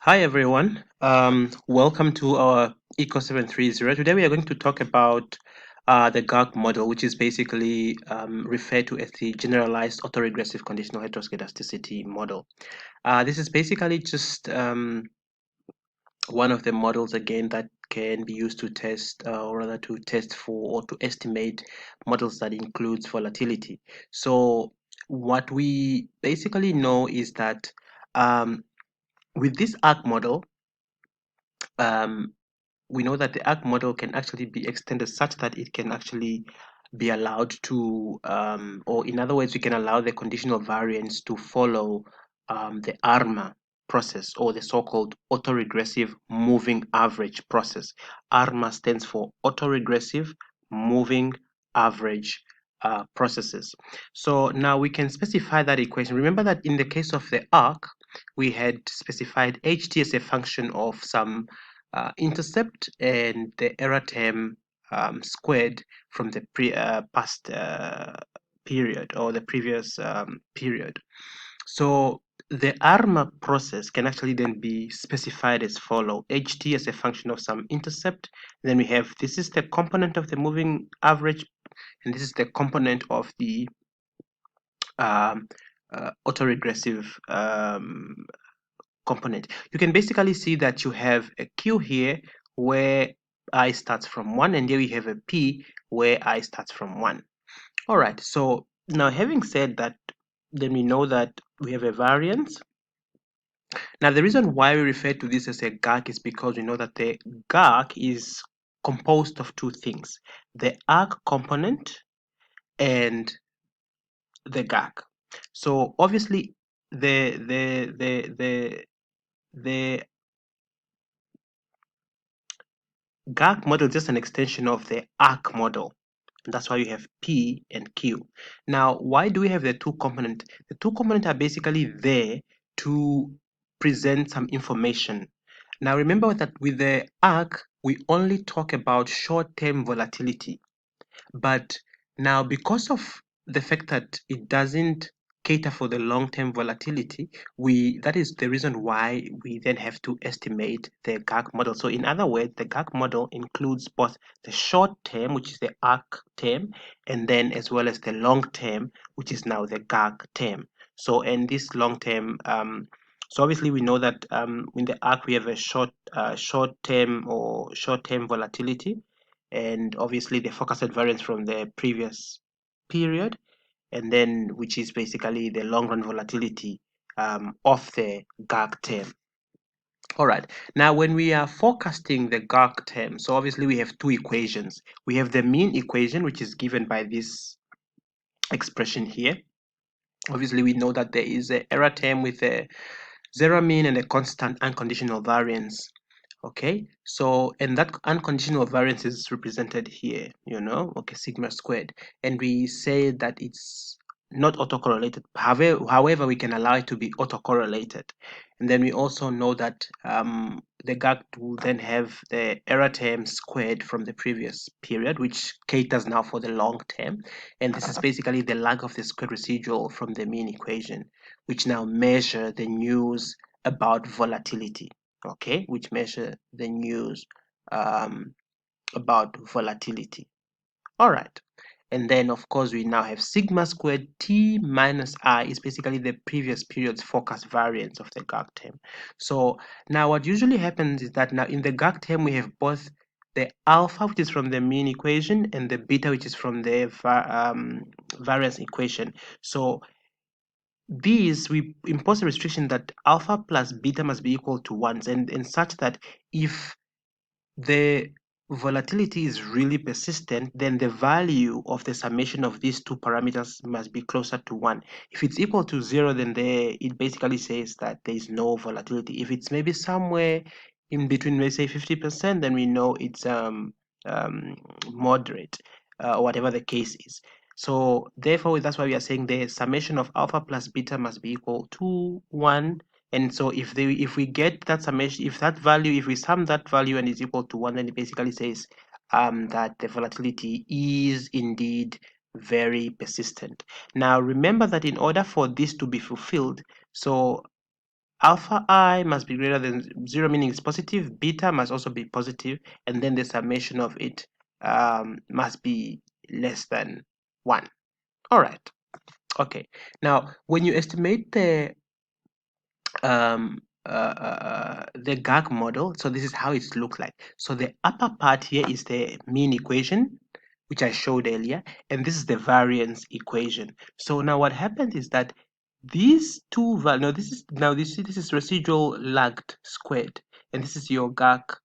Hi everyone, welcome to our ECO730. Today we are going to talk about the GARCH model, which is basically referred to as the Generalized Autoregressive Conditional Heteroscedasticity model. This is basically just one of the models again that can be used to test or rather to test for or to estimate models that includes volatility. So what we basically know is that with this ARC model, um, we know that the ARC model can actually be extended such that it can actually be allowed to, or in other words, we can allow the conditional variance to follow the ARMA process, or the so-called autoregressive moving average process. ARMA stands for autoregressive moving average processes. So now we can specify that equation. Remember that in the case of the ARC, we had specified HT as a function of some intercept and the error term squared from the past period or the previous period. So the ARMA process can actually then be specified as follow: HT as a function of some intercept. Then we have, this is the component of the moving average, and this is the component of the um, autoregressive component. You can basically see that you have a Q here where I starts from 1, and here we have a P where I starts from 1. All right, so now having said that, then we know that we have a variance. Now the reason why we refer to this as a GARCH is because we know that the GARCH is composed of two things: the ARC component and the GARCH. So obviously the GARCH model is just an extension of the ARC model. That's why you have P and Q. Now, why do we have the two components? The two components are basically there to present some information. Now, remember that with the ARC, we only talk about short-term volatility. But now, because of the fact that it doesn't cater for the long-term volatility, that is the reason why we then have to estimate the GARCH model. So in other words, the GARCH model includes both the short term, which is the ARC term, and then as well as the long term, which is now the GARCH term. So in this long term, so obviously we know that in the ARC we have a short term or short term volatility, and obviously the forecasted variance from the previous period, and then which is basically the long run volatility of the GARCH term. All right, now when we are forecasting the GARCH term, so obviously we have two equations. We have the mean equation, which is given by this expression here. Obviously we know that there is an error term with a zero mean and a constant unconditional variance. Okay, so and that unconditional variance is represented here, okay, sigma squared, and we say that it's not autocorrelated. However, we can allow it to be autocorrelated, and then we also know that the GARCH will then have the error term squared from the previous period, which caters now for the long term, and this is basically the lag of the squared residual from the mean equation, which now measure the news about volatility. Okay, which measure the news about volatility. All right, and then of course we now have sigma squared t minus I is basically the previous period's forecast variance of the GARCH term. So now what usually happens is that now in the GARCH term we have both the alpha, which is from the mean equation, and the beta, which is from the variance equation. So these, we impose a restriction that alpha plus beta must be equal to 1, and such that if the volatility is really persistent, then the value of the summation of these two parameters must be closer to 1. If it's equal to 0, then it basically says that there is no volatility. If it's maybe somewhere in between, let's say 50%, then we know it's moderate, whatever the case is. So therefore, that's why we are saying the summation of alpha plus beta must be equal to 1. And so if we get that summation, if we sum that value and it's equal to 1, then it basically says that the volatility is indeed very persistent. Now remember that in order for this to be fulfilled, so alpha I must be greater than 0, meaning it's positive, beta must also be positive, and then the summation of it must be less than 1. All right. Okay. Now, when you estimate the GARCH model, so this is how it looks like. So the upper part here is the mean equation, which I showed earlier, and this is the variance equation. So now what happens is that these two values, now this you see this is residual lagged squared, and this is your GARCH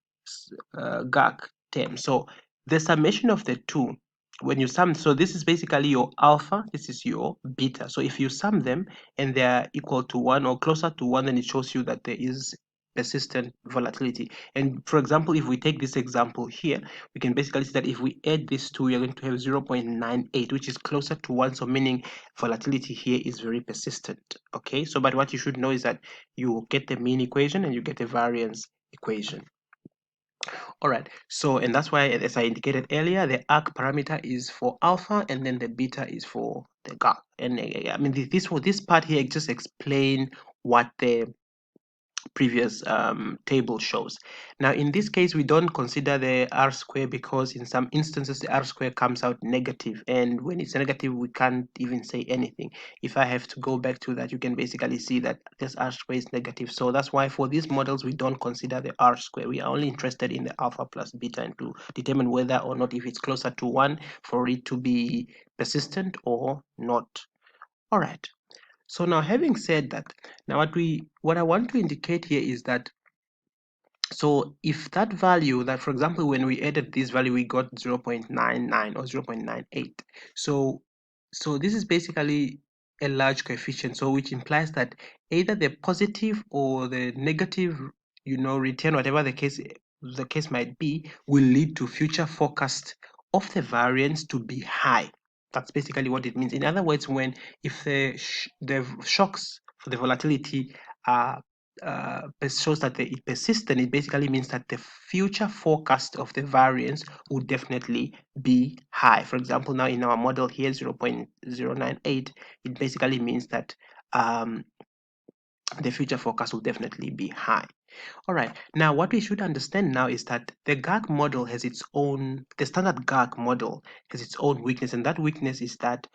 term. So the summation of the two, when you sum, so this is basically your alpha, this is your beta. So if you sum them and they are equal to 1 or closer to 1, then it shows you that there is persistent volatility. And for example, if we take this example here, we can basically see that if we add these two, you're going to have 0.98, which is closer to 1, so meaning volatility here is very persistent. Okay, so but what you should know is that you get the mean equation and you get the variance equation. All right, so and that's why, as I indicated earlier, the arc parameter is for alpha and then the beta is for the GARCH. And I mean, this part here just explain what the previous table shows. Now, in this case, we don't consider the R square because in some instances, the R square comes out negative. And when it's negative, we can't even say anything. If I have to go back to that, you can basically see that this R square is negative. So that's why for these models, we don't consider the R square. We are only interested in the alpha plus beta and to determine whether or not if it's closer to 1 for it to be persistent or not. All right. So now having said that, now what I want to indicate here is that, so if that value, that for example, when we added this value, we got 0.99 or 0.98. So this is basically a large coefficient, so which implies that either the positive or the negative, return, whatever the case might be, will lead to future forecast of the variance to be high. That's basically what it means. In other words, if the shocks for the volatility are shows that it persists, then it basically means that the future forecast of the variance would definitely be high. For example, now in our model here, 0.098, it basically means that the future forecast will definitely be high. All right. Now, what we should understand now is that the standard GARCH model has its own weakness, and that weakness is that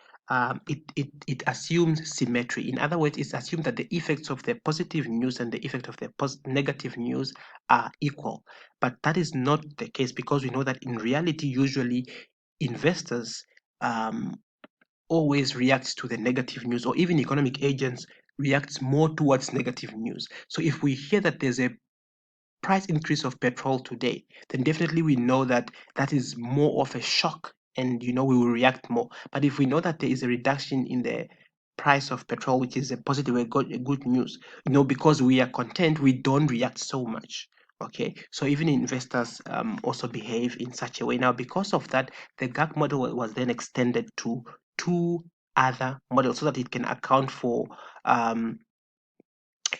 it assumes symmetry. In other words, it's assumed that the effects of the positive news and the effect of the negative news are equal. But that is not the case, because we know that in reality, usually investors always react to the negative news, or even economic agents reacts more towards negative news. So if we hear that there's a price increase of petrol today, then definitely we know that that is more of a shock, and we will react more. But if we know that there is a reduction in the price of petrol, which is a positive, a good news, because we are content, we don't react so much. Okay, so even investors also behave in such a way. Now, because of that, the GARCH model was then extended to two other models so that it can account for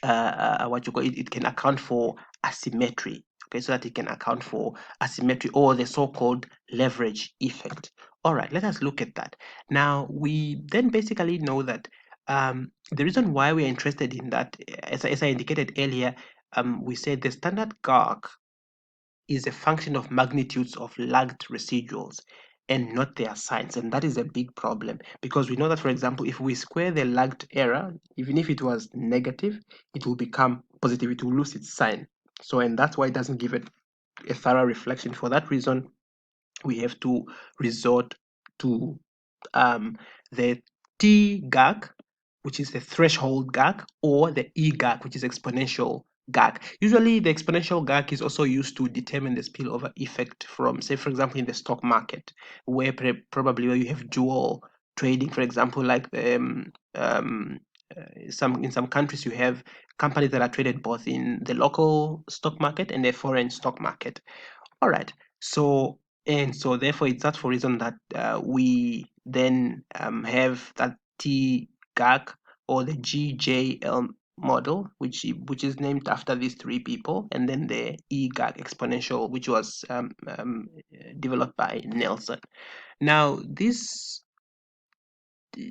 what you call it, it can account for asymmetry. Okay, so that it can account for asymmetry or the so-called leverage effect. All right, let us look at that. Now, we then basically know that the reason why we are interested in that, as I indicated earlier, we said the standard GARCH is a function of magnitudes of lagged residuals and not their signs. And that is a big problem, because we know that, for example, if we square the lagged error, even if it was negative, it will become positive, it will lose its sign. So, and that's why it doesn't give it a thorough reflection. For that reason, we have to resort to the T-GARCH, which is the threshold GARCH, or the E-GARCH, which is exponential GARCH. Usually, the exponential GARCH is also used to determine the spillover effect from, say, for example, in the stock market, where probably where you have dual trading, for example, like in some countries you have companies that are traded both in the local stock market and the foreign stock market. All right. So, and so therefore it's that for reason that we then have that T-GARCH or the GJL model, which is named after these three people, and then the E-GARCH exponential, which was developed by Nelson. Now, this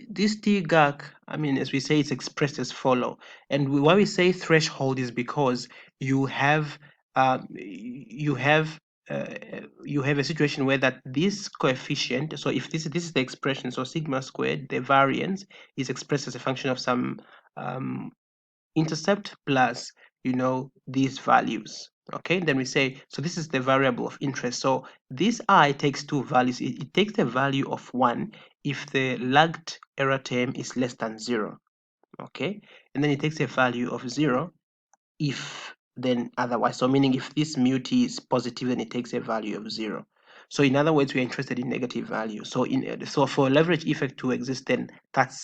this T GARCH, I mean, as we say, it's expressed as follow. And why we say threshold is because you have you have you have a situation where that this coefficient, so if this is the expression, so sigma squared, the variance is expressed as a function of some um, intercept plus, these values. Okay, then we say, so this is the variable of interest. So this I takes two values. It takes the value of 1 if the lagged error term is less than 0. Okay, and then it takes a value of 0 if then otherwise. So meaning if this mu t is positive, then it takes a value of 0. So in other words, we're interested in negative value. So for leverage effect to exist, then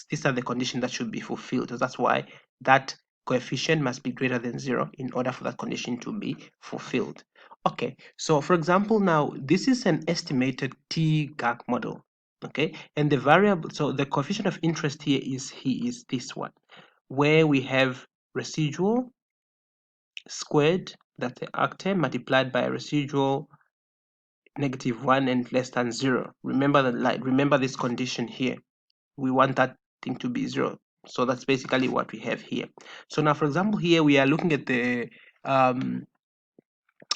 these are the conditions that should be fulfilled. So that's why that coefficient must be greater than 0 in order for that condition to be fulfilled. Okay, so for example, now this is an estimated T GARCH model. Okay, and the variable, so the coefficient of interest here is this one, where we have residual squared, that's the arc term, multiplied by a residual -1 and less than 0. Remember that, like, remember this condition here. We want that thing to be 0. So that's basically what we have here. So now, for example, here we are looking at the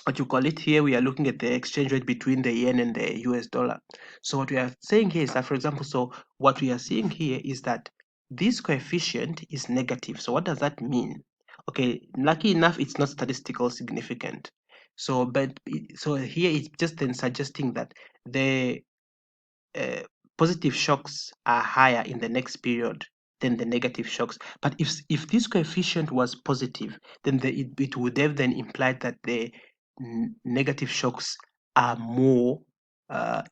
what you call it here, we are looking at the exchange rate between the yen and the US dollar. So what we are saying here is that, for example, so what we are seeing here is that this coefficient is negative. So what does that mean? Okay, lucky enough, it's not statistical significant. So, so here it's just then suggesting that the uh, positive shocks are higher in the next period than the negative shocks. But if this coefficient was positive, then it would have then implied that the negative shocks are more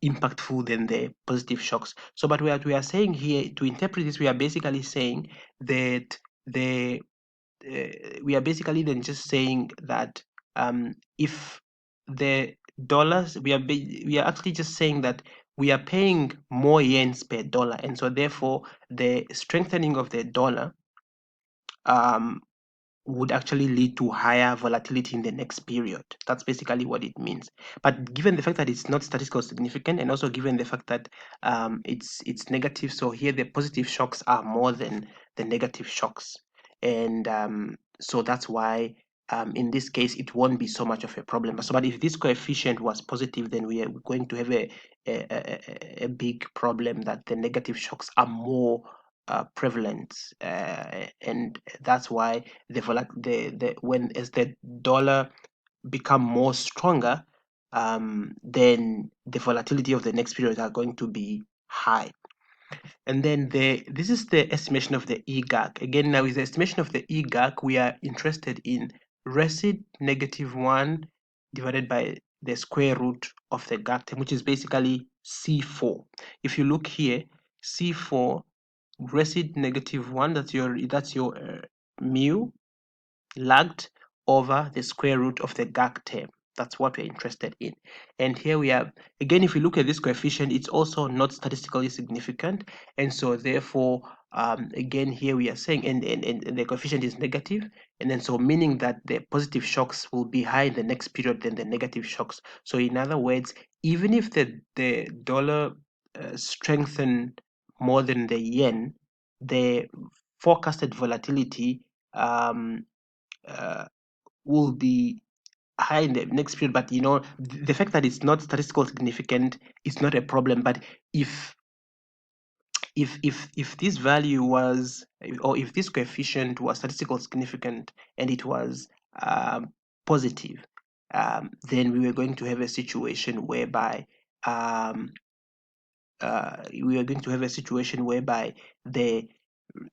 impactful than the positive shocks. So, but what we are saying here, to interpret this, we are basically saying that the we are basically then just saying that if the dollars, we are actually just saying that we are paying more yens per dollar, and so therefore the strengthening of the dollar um, would actually lead to higher volatility in the next period. That's basically what it means. But given the fact that it's not statistically significant, and also given the fact that it's negative, so here the positive shocks are more than the negative shocks, and so that's why in this case it won't be so much of a problem. So, but if this coefficient was positive, then we are going to have a big problem that the negative shocks are more prevalent, and that's why the when as the dollar become more stronger, then the volatility of the next period are going to be high. And then this is the estimation of the EGAC. Again, now with the estimation of the EGAC, we are interested in resid -1 divided by the square root of the GAC term, which is basically C4. If you look here, C4 resid -1, that's your mu lagged over the square root of the GAC term. That's what we're interested in. And here we have, again, if we look at this coefficient, it's also not statistically significant. And so therefore, again, here we are saying, and the coefficient is negative. And then so meaning that the positive shocks will be high in the next period than the negative shocks. So in other words, even if the dollar strengthened more than the yen, the forecasted volatility um, uh, will be high in the next period. But the fact that it's not statistical significant is not a problem. But if this value was, or if this coefficient was statistical significant and it was positive, then we were going to have a situation whereby the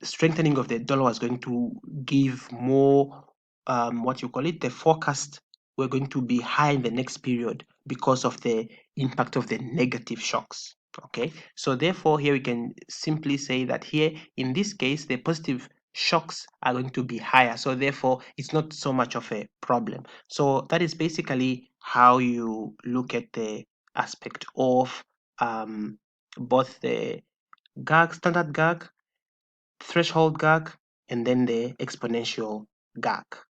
strengthening of the dollar was going to give more, what you call it, the forecast were going to be high in the next period because of the impact of the negative shocks. Okay, so therefore here we can simply say that here in this case the positive shocks are going to be higher, so therefore it's not so much of a problem. So that is basically how you look at the aspect of both the GARCH, standard GARCH, threshold GARCH, and then the exponential GARCH.